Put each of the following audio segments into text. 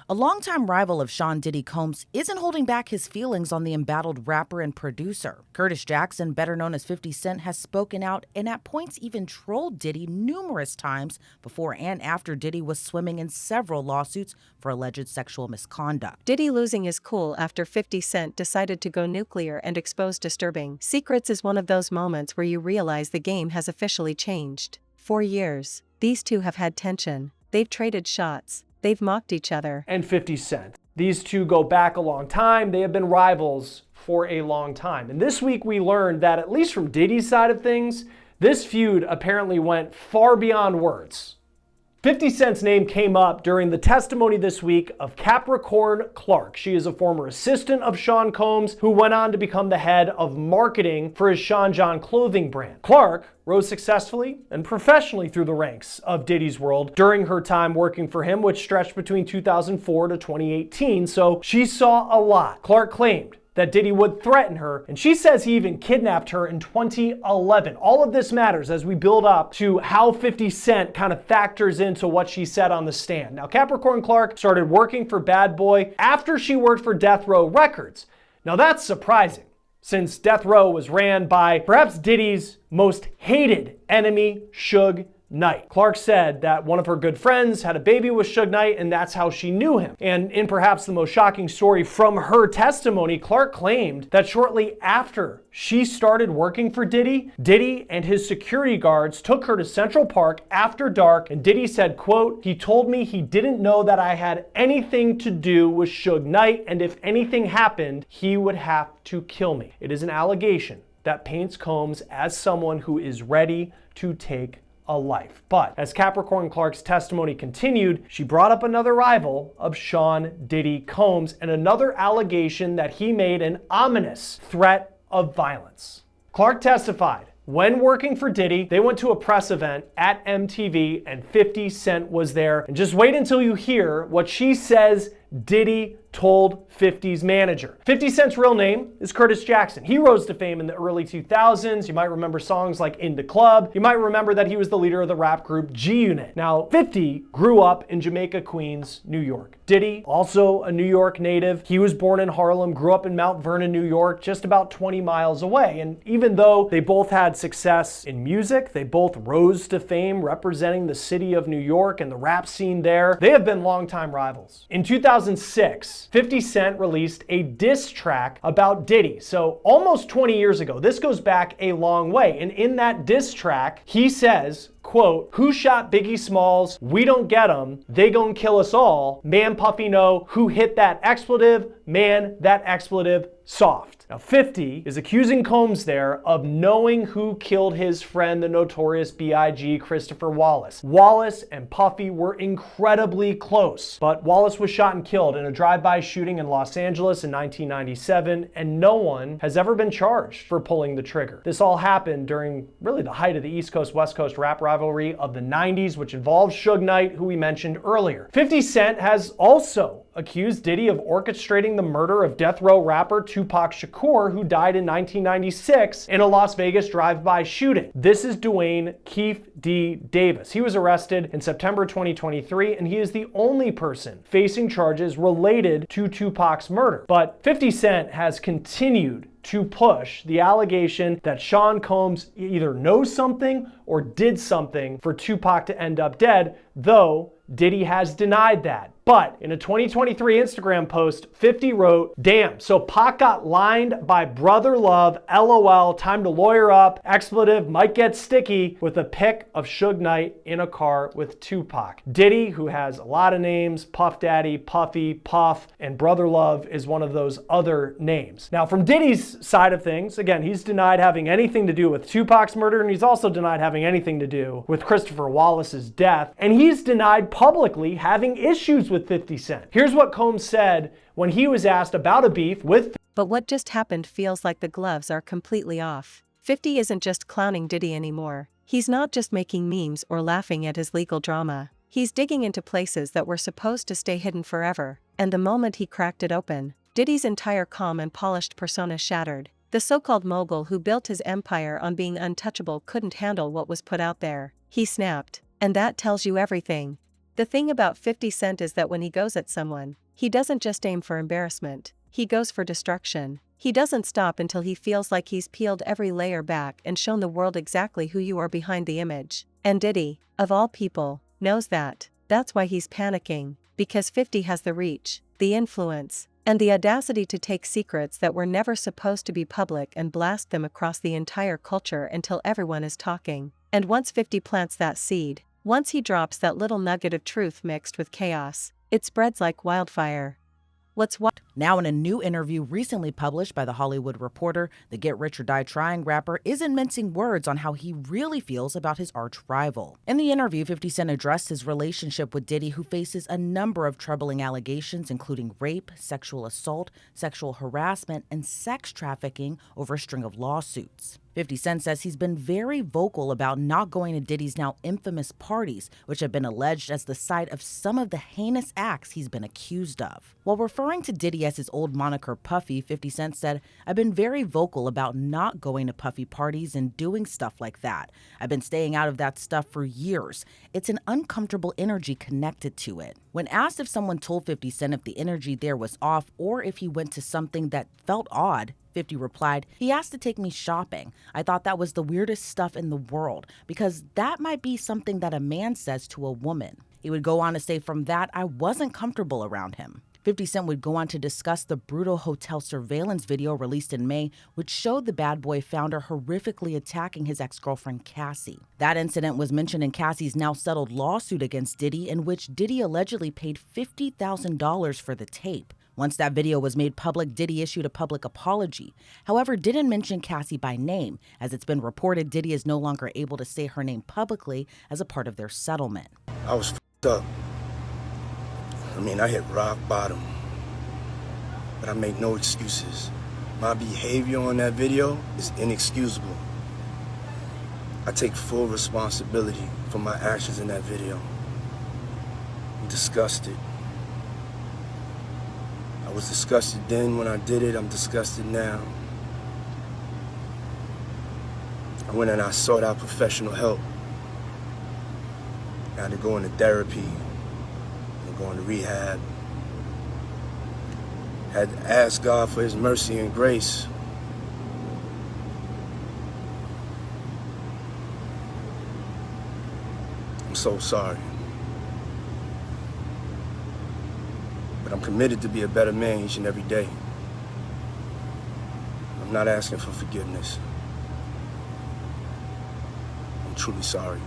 A longtime rival of Sean Diddy Combs isn't holding back his feelings on the embattled rapper and producer. Curtis Jackson, better known as 50 Cent, has spoken out and at points even trolled Diddy numerous times before and after Diddy was swimming in several lawsuits for alleged sexual misconduct. Diddy losing his cool after 50 Cent decided to go nuclear and expose disturbing secrets is one of those moments where you realize the game has officially changed. For years, these two have had tension. They've traded shots. They've mocked each other. And 50 Cent. These two go back a long time. They have been rivals for a long time. And this week we learned that, at least from Diddy's side of things, this feud apparently went far beyond words. 50 Cent's name came up during the testimony this week of Capricorn Clark. She is a former assistant of Sean Combs who went on to become the head of marketing for his Sean John clothing brand. Clark rose successfully and professionally through the ranks of Diddy's world during her time working for him, which stretched between 2004 to 2018, so she saw a lot. Clark claimed that Diddy would threaten her, and she says he even kidnapped her in 2011. All of this matters as we build up to how 50 Cent kind of factors into what she said on the stand. Now, Capricorn Clark started working for Bad Boy after she worked for Death Row Records. Now, that's surprising, since Death Row was ran by perhaps Diddy's most hated enemy, Suge Knight. Clark said that one of her good friends had a baby with Suge Knight, and that's how she knew him. And in perhaps the most shocking story from her testimony, Clark claimed that shortly after she started working for Diddy, Diddy and his security guards took her to Central Park after dark, and Diddy said, quote, "He told me he didn't know that I had anything to do with Suge Knight, and if anything happened, he would have to kill me." It is an allegation that paints Combs as someone who is ready to take a life. But as Capricorn Clark's testimony continued, she brought up another rival of Sean Diddy Combs and another allegation that he made an ominous threat of violence. Clark testified, when working for Diddy, they went to a press event at MTV and 50 Cent was there. And just wait until you hear what she says Diddy told 50's manager. 50 Cent's real name is Curtis Jackson. He rose to fame in the early 2000s. You might remember songs like In the Club. You might remember that he was the leader of the rap group G-Unit. Now, 50 grew up in Jamaica, Queens, New York. Diddy, also a New York native. He was born in Harlem, grew up in Mount Vernon, New York, just about 20 miles away. And even though they both had success in music, they both rose to fame representing the city of New York and the rap scene there, they have been longtime rivals. In 2006, 50 Cent released a diss track about Diddy. So almost 20 years ago, this goes back a long way. And in that diss track, he says, quote, "Who shot Biggie Smalls? We don't get 'em. They gon' kill us all. Man, Puffy know who hit that expletive. Man, that expletive soft." Now, 50 is accusing Combs there of knowing who killed his friend, the notorious B.I.G. Christopher Wallace. Wallace and Puffy were incredibly close, but Wallace was shot and killed in a drive-by shooting in Los Angeles in 1997, and no one has ever been charged for pulling the trigger. This all happened during really the height of the East Coast-West Coast rap rivalry of the 90s, which involved Suge Knight, who we mentioned earlier. 50 Cent has also accused Diddy of orchestrating the murder of death row rapper Tupac Shakur, who died in 1996 in a Las Vegas drive-by shooting. This is Dwayne Keefe D. Davis. He was arrested in September 2023, and he is the only person facing charges related to Tupac's murder. But 50 Cent has continued to push the allegation that Sean Combs either knows something or did something for Tupac to end up dead, though Diddy has denied that. But in a 2023 Instagram post, 50 wrote, "Damn, so Pac got lined by brother love, LOL, time to lawyer up, expletive might get sticky," with a pic of Suge Knight in a car with Tupac. Diddy, who has a lot of names, Puff Daddy, Puffy, Puff, and Brother Love is one of those other names. Now, from Diddy's side of things, again, he's denied having anything to do with Tupac's murder, and he's also denied having anything to do with Christopher Wallace's death, and he's denied publicly having issues with 50 Cent. Here's what Combs said when he was asked about a beef with. But what just happened feels like the gloves are completely off. 50 isn't just clowning Diddy anymore. He's not just making memes or laughing at his legal drama. He's digging into places that were supposed to stay hidden forever, and the moment he cracked it open, Diddy's entire calm and polished persona shattered. The so-called mogul who built his empire on being untouchable couldn't handle what was put out there. He snapped. And that tells you everything. The thing about 50 Cent is that when he goes at someone, he doesn't just aim for embarrassment, he goes for destruction. He doesn't stop until he feels like he's peeled every layer back and shown the world exactly who you are behind the image. And Diddy, of all people, knows that. That's why he's panicking, because 50 has the reach, the influence, and the audacity to take secrets that were never supposed to be public and blast them across the entire culture until everyone is talking. And once 50 plants that seed, once he drops that little nugget of truth mixed with chaos, it spreads like wildfire. Now, in a new interview recently published by The Hollywood Reporter, the Get Rich or Die Trying rapper isn't mincing words on how he really feels about his arch rival. In the interview, 50 Cent addressed his relationship with Diddy, who faces a number of troubling allegations, including rape, sexual assault, sexual harassment, and sex trafficking over a string of lawsuits. 50 Cent says he's been very vocal about not going to Diddy's now infamous parties, which have been alleged as the site of some of the heinous acts he's been accused of. While referring to Diddy as his old moniker Puffy, 50 Cent said, "I've been very vocal about not going to Puffy parties and doing stuff like that. I've been staying out of that stuff for years. It's an uncomfortable energy connected to it." When asked if someone told 50 Cent if the energy there was off or if he went to something that felt odd, 50 replied, "He asked to take me shopping. I thought that was the weirdest stuff in the world, because that might be something that a man says to a woman." He would go on to say, "From that, I wasn't comfortable around him." 50 Cent would go on to discuss the brutal hotel surveillance video released in May, which showed the Bad Boy founder horrifically attacking his ex-girlfriend Cassie. That incident was mentioned in Cassie's now settled lawsuit against Diddy, in which Diddy allegedly paid $50,000 for the tape. Once that video was made public, Diddy issued a public apology. However, didn't mention Cassie by name. As it's been reported, Diddy is no longer able to say her name publicly as a part of their settlement. I was f***ed up. I hit rock bottom. But I made no excuses. My behavior on that video is inexcusable. I take full responsibility for my actions in that video. I'm disgusted. I was disgusted then when I did it. I'm disgusted now. I went and I sought out professional help. I had to go into therapy and go into rehab. Had to ask God for His mercy and grace. I'm so sorry. But I'm committed to be a better man each and every day. I'm not asking for forgiveness. I'm truly sorry.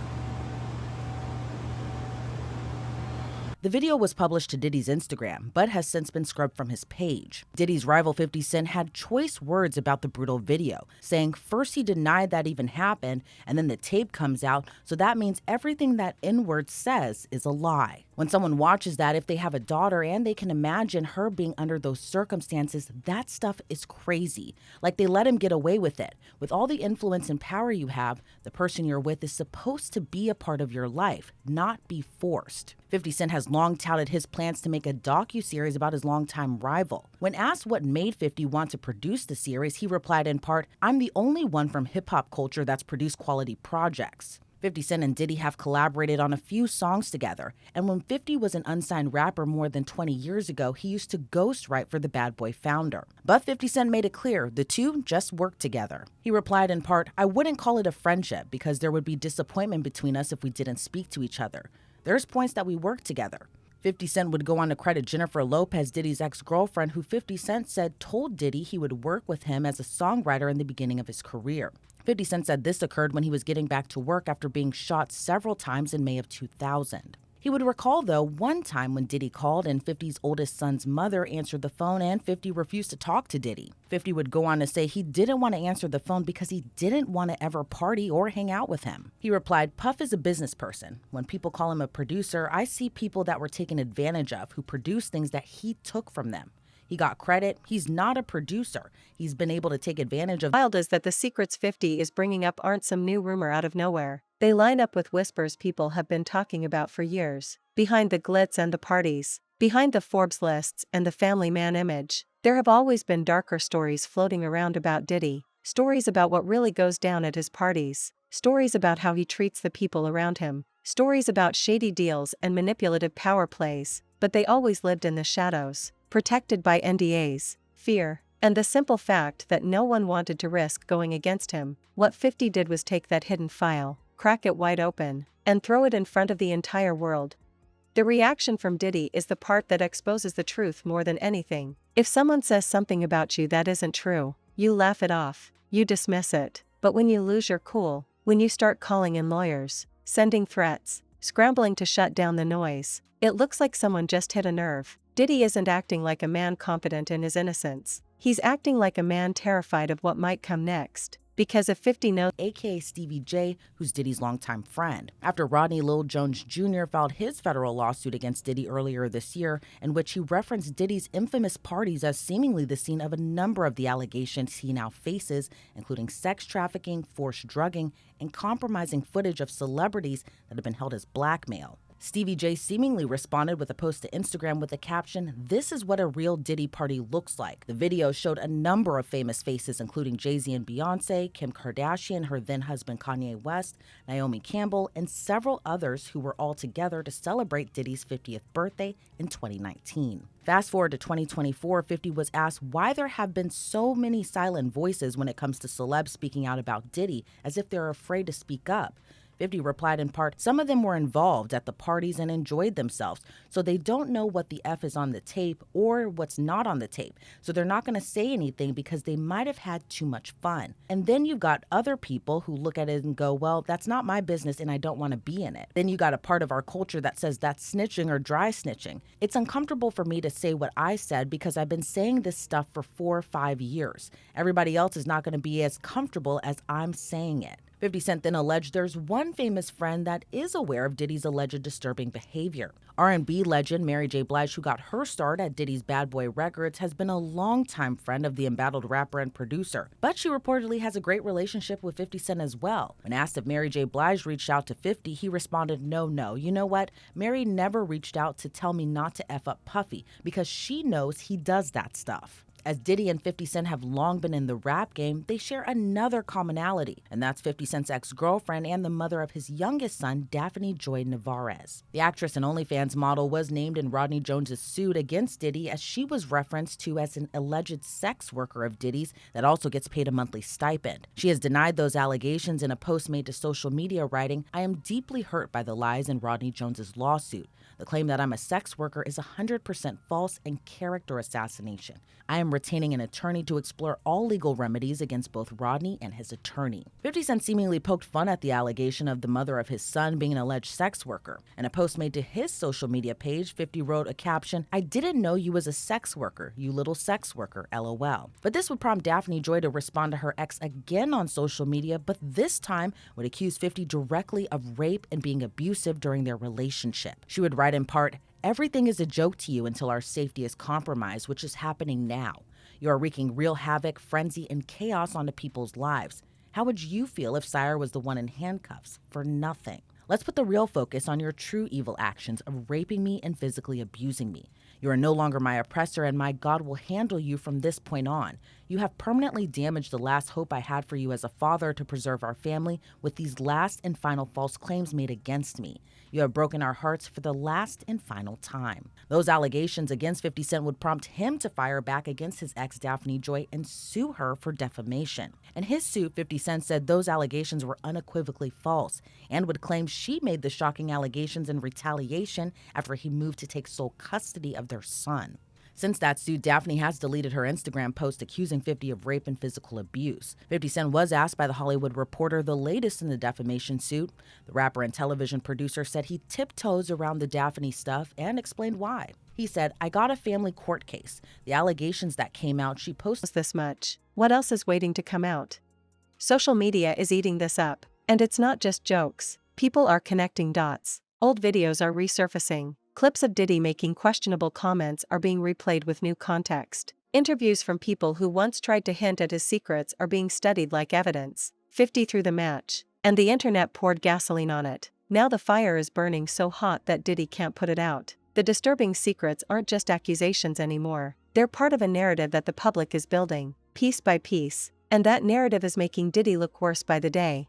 The video was published to Diddy's Instagram, but has since been scrubbed from his page. Diddy's rival 50 Cent had choice words about the brutal video, saying first he denied that even happened, and then the tape comes out, so that means everything that N-word says is a lie. When someone watches that, if they have a daughter and they can imagine her being under those circumstances, that stuff is crazy. Like they let him get away with it. With all the influence and power you have, the person you're with is supposed to be a part of your life, not be forced. 50 Cent has long touted his plans to make a docuseries about his longtime rival. When asked what made 50 want to produce the series, he replied in part, "I'm the only one from hip-hop culture that's produced quality projects." 50 Cent and Diddy have collaborated on a few songs together, and when 50 was an unsigned rapper more than 20 years ago, he used to ghostwrite for the Bad Boy founder. But 50 Cent made it clear the two just worked together. He replied in part, "I wouldn't call it a friendship because there would be disappointment between us if we didn't speak to each other. There's points that we work together." 50 Cent would go on to credit Jennifer Lopez, Diddy's ex-girlfriend, who 50 Cent said told Diddy he would work with him as a songwriter in the beginning of his career. 50 Cent said this occurred when he was getting back to work after being shot several times in May of 2000. He would recall, though, one time when Diddy called and 50's oldest son's mother answered the phone and 50 refused to talk to Diddy. 50 would go on to say he didn't want to answer the phone because he didn't want to ever party or hang out with him. He replied, "Puff is a business person. When people call him a producer, I see people that were taken advantage of who produced things that he took from them. He got credit. He's not a producer. He's been able to take advantage of." Wild is that the secrets 50 is bringing up aren't some new rumor out of nowhere. They line up with whispers people have been talking about for years. Behind the glitz and the parties, behind the Forbes lists and the family man image, there have always been darker stories floating around about Diddy. Stories about what really goes down at his parties. Stories about how he treats the people around him. Stories about shady deals and manipulative power plays, but they always lived in the shadows, protected by NDAs, fear, and the simple fact that no one wanted to risk going against him. What 50 did was take that hidden file, crack it wide open, and throw it in front of the entire world. The reaction from Diddy is the part that exposes the truth more than anything. If someone says something about you that isn't true, you laugh it off, you dismiss it. But when you lose your cool, when you start calling in lawyers, sending threats, scrambling to shut down the noise, it looks like someone just hit a nerve. Diddy isn't acting like a man confident in his innocence. He's acting like a man terrified of what might come next. Because if 50 knows, aka Stevie J, who's Diddy's longtime friend, after Rodney Lil Jones Jr. filed his federal lawsuit against Diddy earlier this year, in which he referenced Diddy's infamous parties as seemingly the scene of a number of the allegations he now faces, including sex trafficking, forced drugging, and compromising footage of celebrities that have been held as blackmail. Stevie J seemingly responded with a post to Instagram with the caption, "This is what a real Diddy party looks like." The video showed a number of famous faces, including Jay-Z and Beyonce, Kim Kardashian, her then-husband Kanye West, Naomi Campbell, and several others who were all together to celebrate Diddy's 50th birthday in 2019. Fast forward to 2024, 50 was asked why there have been so many silent voices when it comes to celebs speaking out about Diddy, as if they're afraid to speak up. 50 replied in part, "Some of them were involved at the parties and enjoyed themselves, so they don't know what the F is on the tape or what's not on the tape. So they're not going to say anything because they might have had too much fun." And then you've got other people who look at it and go, "Well, that's not my business and I don't want to be in it." Then you got a part of our culture that says that's snitching or dry snitching. It's uncomfortable for me to say what I said because I've been saying this stuff for 4 or 5 years. Everybody else is not going to be as comfortable as I'm saying it. 50 Cent then alleged there's one famous friend that is aware of Diddy's alleged disturbing behavior. R&B legend Mary J. Blige, who got her start at Diddy's Bad Boy Records, has been a longtime friend of the embattled rapper and producer, but she reportedly has a great relationship with 50 Cent as well. When asked if Mary J. Blige reached out to 50, he responded, no, you know what? Mary never reached out to tell me not to F up Puffy because she knows he does that stuff." As Diddy and 50 Cent have long been in the rap game, they share another commonality, and that's 50 Cent's ex-girlfriend and the mother of his youngest son, Daphne Joy Navarez. The actress and OnlyFans model was named in Rodney Jones' suit against Diddy, as she was referenced to as an alleged sex worker of Diddy's that also gets paid a monthly stipend. She has denied those allegations in a post made to social media, writing, "I am deeply hurt by the lies in Rodney Jones' lawsuit. The claim that I'm a sex worker is 100% false and character assassination. I am retaining an attorney to explore all legal remedies against both Rodney and his attorney." 50 Cent seemingly poked fun at the allegation of the mother of his son being an alleged sex worker. In a post made to his social media page, 50 wrote a caption, "I didn't know you was a sex worker, you little sex worker, LOL." But this would prompt Daphne Joy to respond to her ex again on social media, but this time would accuse 50 directly of rape and being abusive during their relationship. She would write in part, "Everything is a joke to you until our safety is compromised, which is happening now. You are wreaking real havoc, frenzy, and chaos onto people's lives. How would you feel if Sire was the one in handcuffs for nothing? Let's put the real focus on your true evil actions of raping me and physically abusing me. You are no longer my oppressor, and my God will handle you from this point on. You have permanently damaged the last hope I had for you as a father to preserve our family with these last and final false claims made against me. You have broken our hearts for the last and final time." Those allegations against 50 Cent would prompt him to fire back against his ex Daphne Joy and sue her for defamation. In his suit, 50 Cent said those allegations were unequivocally false and would claim she made the shocking allegations in retaliation after he moved to take sole custody of their son. Since that suit, Daphne has deleted her Instagram post accusing 50 of rape and physical abuse. 50 Cent was asked by The Hollywood Reporter the latest in the defamation suit. The rapper and television producer said he tiptoes around the Daphne stuff and explained why. He said, "I got a family court case. The allegations that came out, she posted this much. What else is waiting to come out? Social media is eating this up. And it's not just jokes. People are connecting dots. Old videos are resurfacing. Clips of Diddy making questionable comments are being replayed with new context. Interviews from people who once tried to hint at his secrets are being studied like evidence. 50 threw the match, and the internet poured gasoline on it. Now the fire is burning so hot that Diddy can't put it out. The disturbing secrets aren't just accusations anymore. They're part of a narrative that the public is building, piece by piece, and that narrative is making Diddy look worse by the day.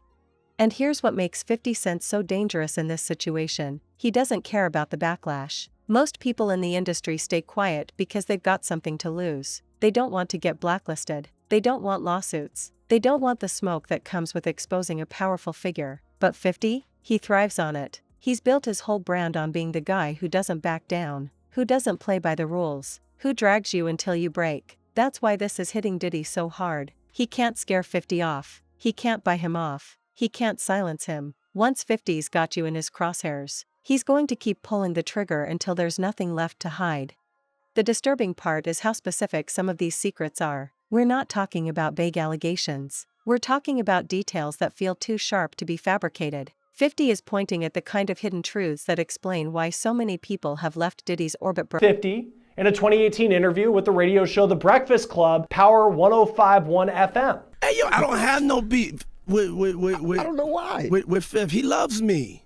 And here's what makes 50 Cent so dangerous in this situation: he doesn't care about the backlash. Most people in the industry stay quiet because they've got something to lose. They don't want to get blacklisted. They don't want lawsuits. They don't want the smoke that comes with exposing a powerful figure. But 50? He thrives on it. He's built his whole brand on being the guy who doesn't back down, who doesn't play by the rules, who drags you until you break. That's why this is hitting Diddy so hard. He can't scare 50 off. He can't buy him off. He can't silence him. Once 50's got you in his crosshairs, he's going to keep pulling the trigger until there's nothing left to hide. The disturbing part is how specific some of these secrets are. We're not talking about vague allegations. We're talking about details that feel too sharp to be fabricated. 50 is pointing at the kind of hidden truths that explain why so many people have left Diddy's orbit. 50, in a 2018 interview with the radio show The Breakfast Club, Power 105.1 FM. Hey, yo, I don't have no beef with I don't know why. With Fifth. He loves me.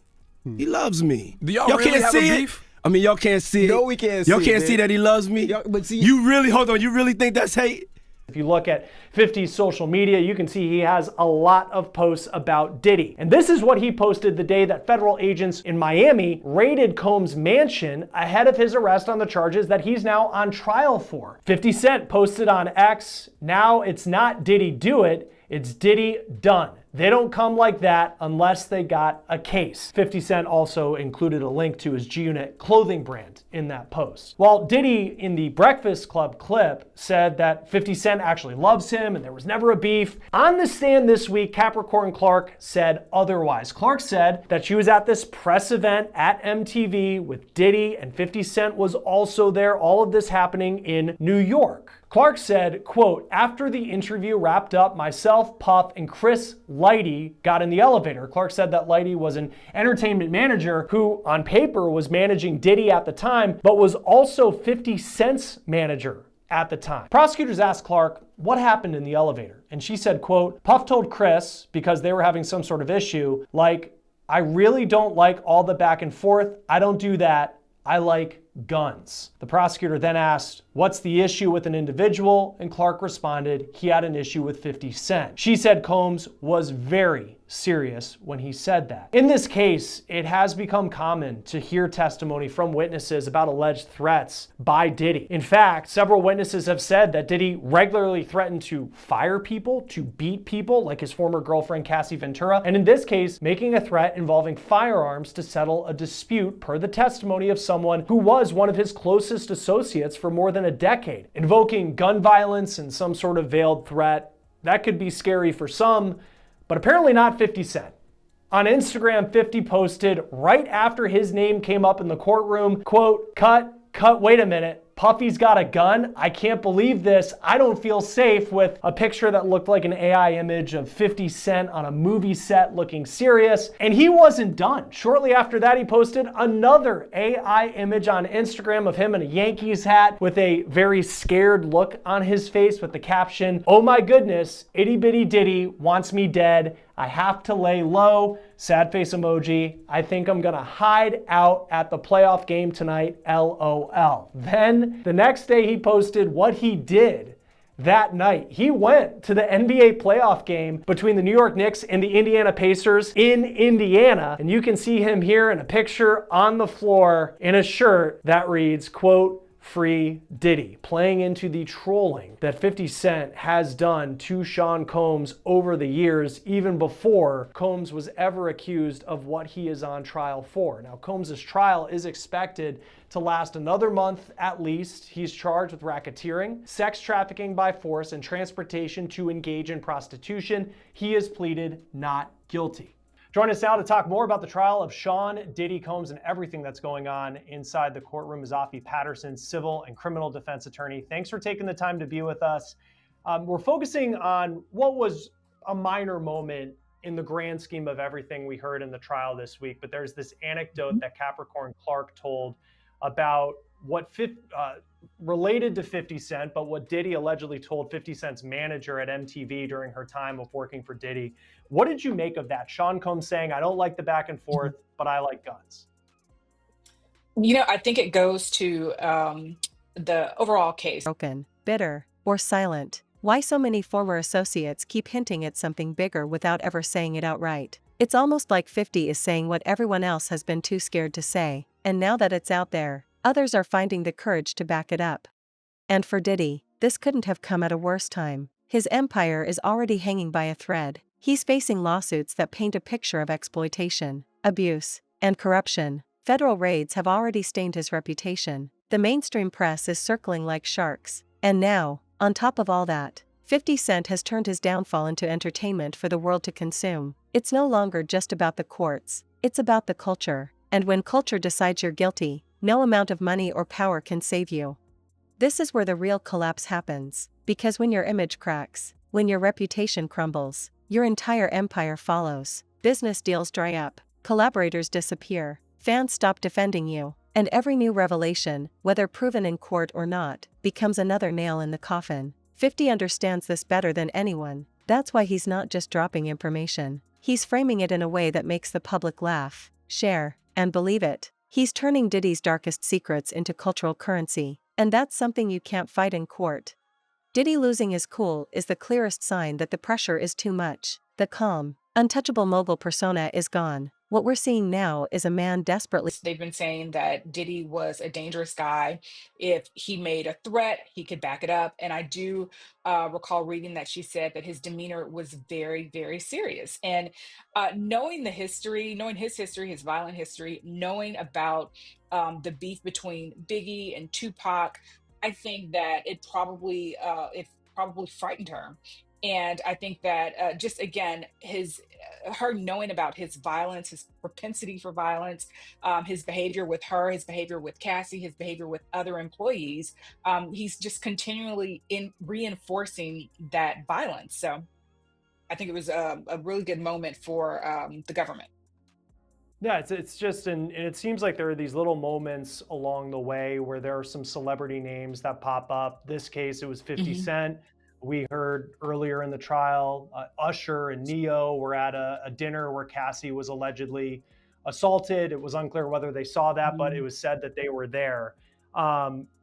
He loves me. Do y'all really can't have see a it? beef? I mean, y'all can't see it. No, we can't see Y'all it, can't man. see that he loves me? But see, You really think that's hate? If you look at 50's social media, you can see he has a lot of posts about Diddy. And this is what he posted the day that federal agents in Miami raided Combs' mansion ahead of his arrest on the charges that he's now on trial for. 50 Cent posted on X, "Now it's not Diddy do it, it's Diddy done. They don't come like that unless they got a case." 50 Cent also included a link to his G-Unit clothing brand in that post. While Diddy in the Breakfast Club clip said that 50 Cent actually loves him and there was never a beef, on the stand this week, Capricorn Clark said otherwise. Clark said that she was at this press event at MTV with Diddy and 50 Cent was also there, all of this happening in New York. Clark said, quote, "After the interview wrapped up, myself, Puff, and Chris Lighty got in the elevator." Clark said that Lighty was an entertainment manager who, on paper, was managing Diddy at the time, but was also 50 Cent's manager at the time. Prosecutors asked Clark what happened in the elevator, and she said, quote, "Puff told Chris, because they were having some sort of issue, like, I really don't like all the back and forth. I don't do that. I like guns." The prosecutor then asked, "What's the issue with an individual?" And Clark responded, he had an issue with 50 Cent. She said Combs was very serious when he said that. In this case, it has become common to hear testimony from witnesses about alleged threats by Diddy. In fact, several witnesses have said that Diddy regularly threatened to fire people, to beat people, like his former girlfriend Cassie Ventura, and in this case, making a threat involving firearms to settle a dispute, per the testimony of someone who was one of his closest associates for more than a decade. Invoking gun violence and some sort of veiled threat, that could be scary for some, but apparently not 50 Cent. On Instagram, 50 posted right after his name came up in the courtroom, quote, cut, wait a minute. Puffy's got a gun? I can't believe this. I don't feel safe, with a picture that looked like an AI image of 50 Cent on a movie set looking serious. And he wasn't done. Shortly after that, he posted another AI image on Instagram of him in a Yankees hat with a very scared look on his face with the caption, "Oh my goodness, itty bitty Diddy wants me dead. I have to lay low." Sad face emoji. "I think I'm gonna hide out at the playoff game tonight, LOL. Then the next day he posted what he did that night. He went to the NBA playoff game between the New York Knicks and the Indiana Pacers in Indiana. And you can see him here in a picture on the floor in a shirt that reads, quote, "Free Diddy," playing into the trolling that 50 Cent has done to Sean Combs over the years, even before Combs was ever accused of what he is on trial for. Now, Combs' trial is expected to last another month at least. He's charged with racketeering, sex trafficking by force, and transportation to engage in prostitution. He has pleaded not guilty. Join us now to talk more about the trial of Sean Diddy Combs and everything that's going on inside the courtroom is Afi Patterson, civil and criminal defense attorney. Thanks for taking the time to be with us. We're focusing on what was a minor moment in the grand scheme of everything we heard in the trial this week, but there's this anecdote that Capricorn Clark told about what related to 50 Cent, but what Diddy allegedly told 50 Cent's manager at MTV during her time of working for Diddy. What did you make of that? Sean Combs saying, "I don't like the back and forth, but I like guns." I think it goes to the overall case. Broken, bitter, or silent. Why so many former associates keep hinting at something bigger without ever saying it outright. It's almost like 50 is saying what everyone else has been too scared to say, and now that it's out there, others are finding the courage to back it up. And for Diddy, this couldn't have come at a worse time. His empire is already hanging by a thread. He's facing lawsuits that paint a picture of exploitation, abuse, and corruption. Federal raids have already stained his reputation. The mainstream press is circling like sharks. And now, on top of all that, 50 Cent has turned his downfall into entertainment for the world to consume. It's no longer just about the courts, it's about the culture. And when culture decides you're guilty, no amount of money or power can save you. This is where the real collapse happens, because when your image cracks, when your reputation crumbles, your entire empire follows. Business deals dry up, collaborators disappear, fans stop defending you, and every new revelation, whether proven in court or not, becomes another nail in the coffin. 50 understands this better than anyone. That's why he's not just dropping information. He's framing it in a way that makes the public laugh, share, and believe it. He's turning Diddy's darkest secrets into cultural currency. And that's something you can't fight in court. Diddy losing his cool is the clearest sign that the pressure is too much. The calm, untouchable mogul persona is gone. What we're seeing now is a man desperately. They've been saying that Diddy was a dangerous guy. If he made a threat, he could back it up. And I do recall reading that she said that his demeanor was very, very serious. And knowing the history, knowing his history, his violent history, knowing about the beef between Biggie and Tupac, I think that it probably frightened her. And I think that just again, her knowing about his violence, his propensity for violence, his behavior with her, his behavior with Cassie, his behavior with other employees, he's just continually in reinforcing that violence. So I think it was a really good moment for the government. Yeah, it's just, and it seems like there are these little moments along the way where there are some celebrity names that pop up. This case, it was 50 Mhm. Cent. We heard earlier in the trial, Usher and Neo were at a dinner where Cassie was allegedly assaulted. It was unclear whether they saw that, but it Mhm. was said that they were there.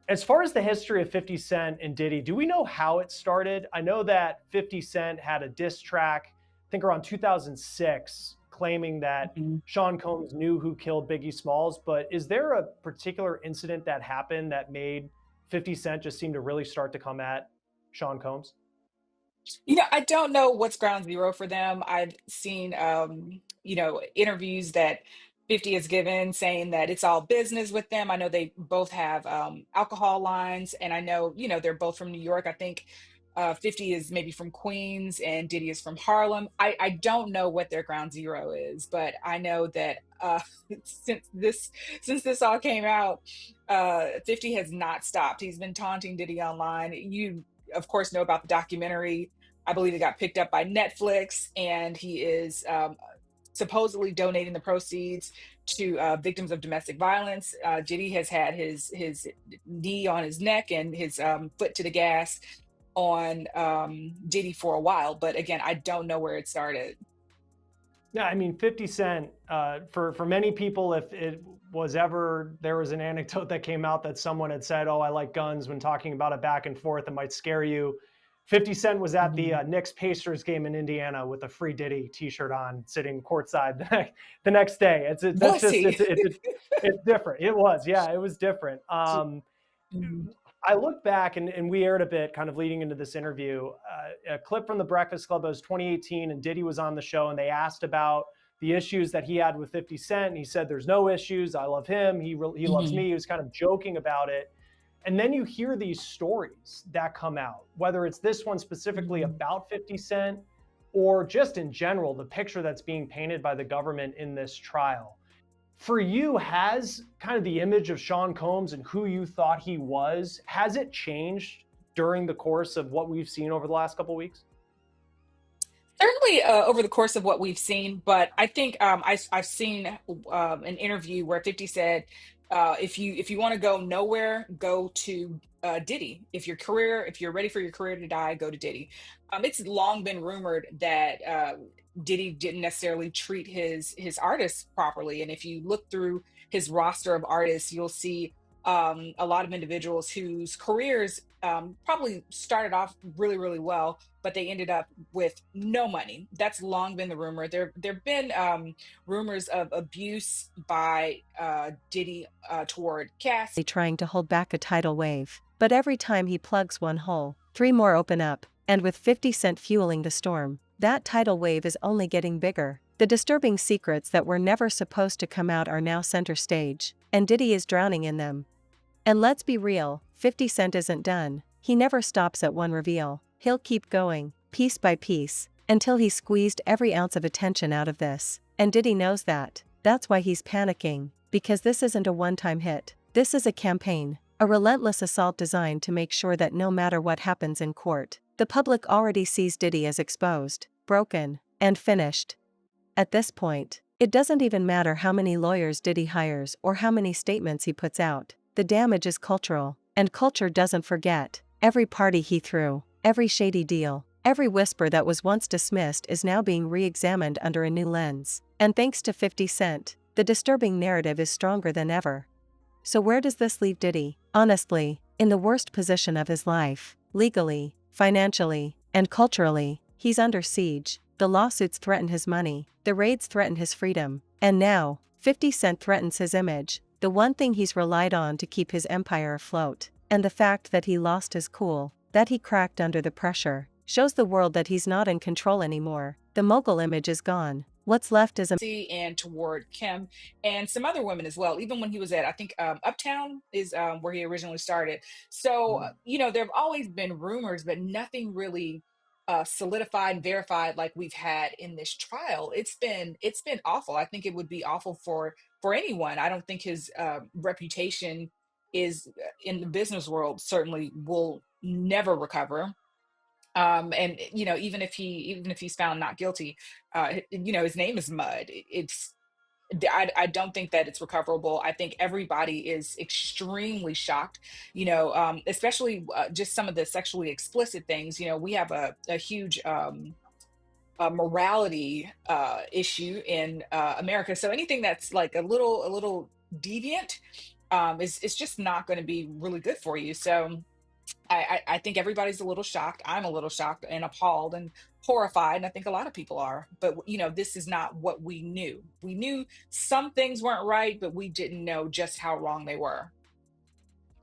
As far as the history of 50 Cent and Diddy, do we know how it started? I know that 50 Cent had a diss track, I think around 2006, claiming that Mhm. Sean Combs knew who killed Biggie Smalls, but is there a particular incident that happened that made 50 Cent just seem to really start to come at Sean Combs? I don't know what's ground zero for them. I've seen, interviews that 50 has given saying that it's all business with them. I know they both have alcohol lines, and I know, they're both from New York. I think 50 is maybe from Queens and Diddy is from Harlem. I don't know what their ground zero is, but I know that since this since this all came out, 50 has not stopped. He's been taunting Diddy online. You, of course, know about the documentary. I believe it got picked up by Netflix, and he is supposedly donating the proceeds to victims of domestic violence. Diddy has had his knee on his neck and his foot to the gas on Diddy for a while, but again, I don't know where it started. Yeah, I mean, 50 Cent, for many people, if it was ever, there was an anecdote that came out that someone had said, "Oh, I like guns," when talking about it back and forth, it might scare you. 50 Cent was at the Mhm. Knicks Pacers game in Indiana with a free Diddy T-shirt on, sitting courtside the next day. That's Was just he? it's different. It was, yeah, it was different. Mhm. I look back and we aired a bit kind of leading into this interview, a clip from the Breakfast Club. It was 2018 and Diddy was on the show and they asked about the issues that he had with 50 Cent. And he said, "There's no issues. I love him. He loves me." Mhm. He was kind of joking about it. And then you hear these stories that come out, whether it's this one specifically Mhm. about 50 Cent or just in general, the picture that's being painted by the government in this trial. For you, has kind of the image of Sean Combs and who you thought he was, has it changed during the course of what we've seen over the last couple of weeks? Certainly over the course of what we've seen, but I think I've seen an interview where 50 said, if you want to go nowhere, go to Diddy. If you're ready for your career to die, go to Diddy. It's long been rumored that Diddy didn't necessarily treat his artists properly, and if you look through his roster of artists, you'll see. a lot of individuals whose careers probably started off really, really well, but they ended up with no money. That's long been the rumor. There've been rumors of abuse by Diddy toward cast. Trying to hold back a tidal wave. But every time he plugs one hole, 3 more open up, and with 50 Cent fueling the storm, that tidal wave is only getting bigger. The disturbing secrets that were never supposed to come out are now center stage, and Diddy is drowning in them. And let's be real, 50 Cent isn't done. He never stops at one reveal. He'll keep going, piece by piece, until he's squeezed every ounce of attention out of this. And Diddy knows that. That's why he's panicking, because this isn't a one-time hit. This is a campaign, a relentless assault designed to make sure that no matter what happens in court, the public already sees Diddy as exposed, broken, and finished. At this point, it doesn't even matter how many lawyers Diddy hires or how many statements he puts out. The damage is cultural, and culture doesn't forget. Every party he threw, every shady deal, every whisper that was once dismissed is now being re-examined under a new lens. And thanks to 50 Cent, the disturbing narrative is stronger than ever. So where does this leave Diddy? Honestly, in the worst position of his life. Legally, financially, and culturally, he's under siege. The lawsuits threaten his money, the raids threaten his freedom, and now, 50 Cent threatens his image, the one thing he's relied on to keep his empire afloat. And the fact that he lost his cool, that he cracked under the pressure, shows the world that he's not in control anymore. The mogul image is gone. What's left is a and toward Kim and some other women as well. Even when he was at, I think, Uptown is where he originally started. So, there have always been rumors, but nothing really solidified and verified like we've had in this trial. It's been awful. I think it would be awful for anyone. I don't think his reputation is in the business world certainly will never recover. And even if he's found not guilty, his name is mud. I don't think that it's recoverable. I think everybody is extremely shocked, especially just some of the sexually explicit things. We have a huge morality issue in America. So anything that's like a little deviant is just not going to be really good for you. So I think everybody's a little shocked. I'm a little shocked and appalled and horrified, and I think a lot of people are. But this is not what we knew. We knew some things weren't right, but we didn't know just how wrong they were.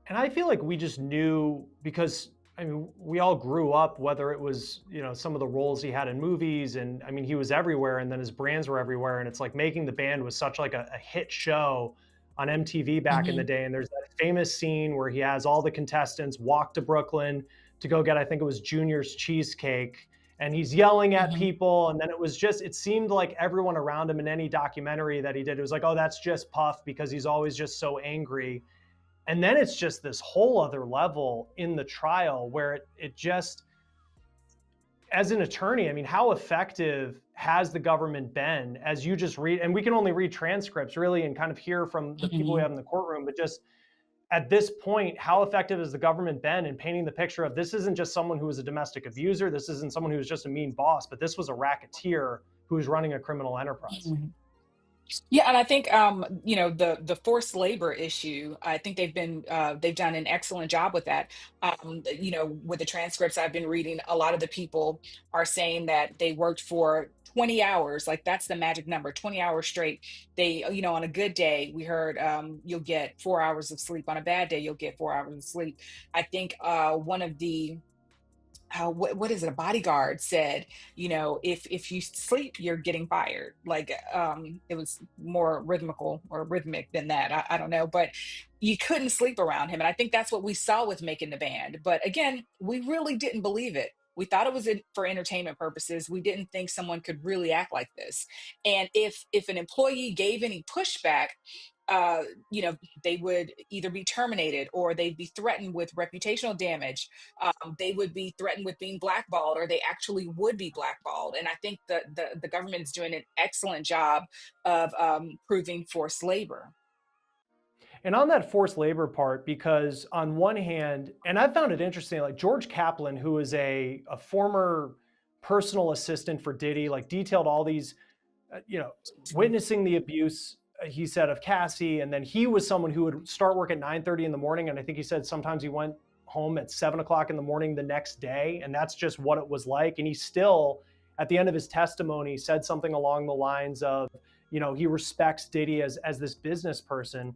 And I feel like we just knew because, I mean, we all grew up, whether it was, some of the roles he had in movies, and I mean, he was everywhere, and then his brands were everywhere. And it's like Making the Band was such like a hit show on MTV back in the day. And there's that famous scene where he has all the contestants walk to Brooklyn to go get, I think it was Junior's cheesecake. And he's yelling at people. And then it seemed like everyone around him in any documentary that he did, it was like, oh, that's just Puff because he's always just so angry. And then it's just this whole other level in the trial where it just, as an attorney, I mean, how effective has the government been, as you just read, and we can only read transcripts really and kind of hear from the people we have in the courtroom, but just at this point, how effective has the government been in painting the picture of this isn't just someone who was a domestic abuser, this isn't someone who was just a mean boss, but this was a racketeer who was running a criminal enterprise. Yeah, and I think the forced labor issue. I think they've done an excellent job with that. With the transcripts I've been reading, a lot of the people are saying that they worked for 20 hours. Like that's the magic number, 20 hours straight. They, on a good day, we heard you'll get 4 hours of sleep. On a bad day, you'll get 4 hours of sleep. I think one of the what is it? A bodyguard said, if you sleep, you're getting fired. Like it was more rhythmic than that. I don't know, but you couldn't sleep around him, and I think that's what we saw with Making the Band. But again, we really didn't believe it. We thought it was for entertainment purposes. We didn't think someone could really act like this. And if an employee gave any pushback, they would either be terminated or they'd be threatened with reputational damage. They would be threatened with being blackballed, or they actually would be blackballed. And I think the government is doing an excellent job of proving forced labor. And on that forced labor part, because on one hand, and I found it interesting, like George Kaplan, who is a former personal assistant for Diddy, like detailed all these, witnessing the abuse he said of Cassie, and then he was someone who would start work at 9:30 in the morning, and I think he said sometimes he went home at 7 o'clock in the morning the next day, and that's just what it was like. And he still, at the end of his testimony, said something along the lines of, he respects Diddy as this business person.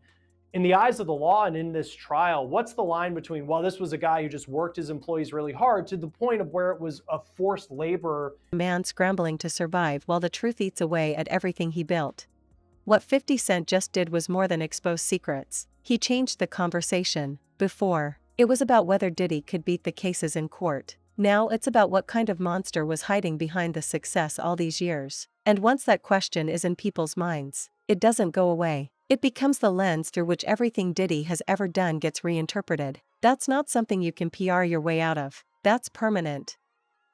In the eyes of the law and in this trial, what's the line between, well, this was a guy who just worked his employees really hard, to the point of where it was a forced labor? Man scrambling to survive while the truth eats away at everything he built. What 50 Cent just did was more than expose secrets. He changed the conversation. Before, it was about whether Diddy could beat the cases in court. Now it's about what kind of monster was hiding behind the success all these years. And once that question is in people's minds, it doesn't go away. It becomes the lens through which everything Diddy has ever done gets reinterpreted. That's not something you can PR your way out of. That's permanent.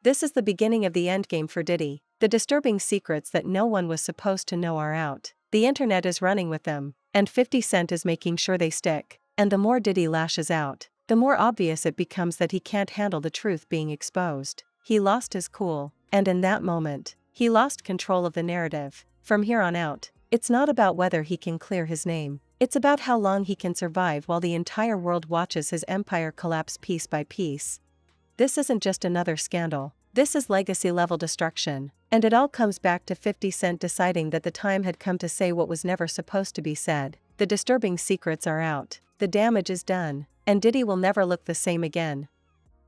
This is the beginning of the endgame for Diddy. The disturbing secrets that no one was supposed to know are out. The internet is running with them, and 50 Cent is making sure they stick. And the more Diddy lashes out, the more obvious it becomes that he can't handle the truth being exposed. He lost his cool, and in that moment, he lost control of the narrative. From here on out, it's not about whether he can clear his name. It's about how long he can survive while the entire world watches his empire collapse piece by piece. This isn't just another scandal. This is legacy-level destruction. And it all comes back to 50 Cent deciding that the time had come to say what was never supposed to be said. The disturbing secrets are out. The damage is done. And Diddy will never look the same again.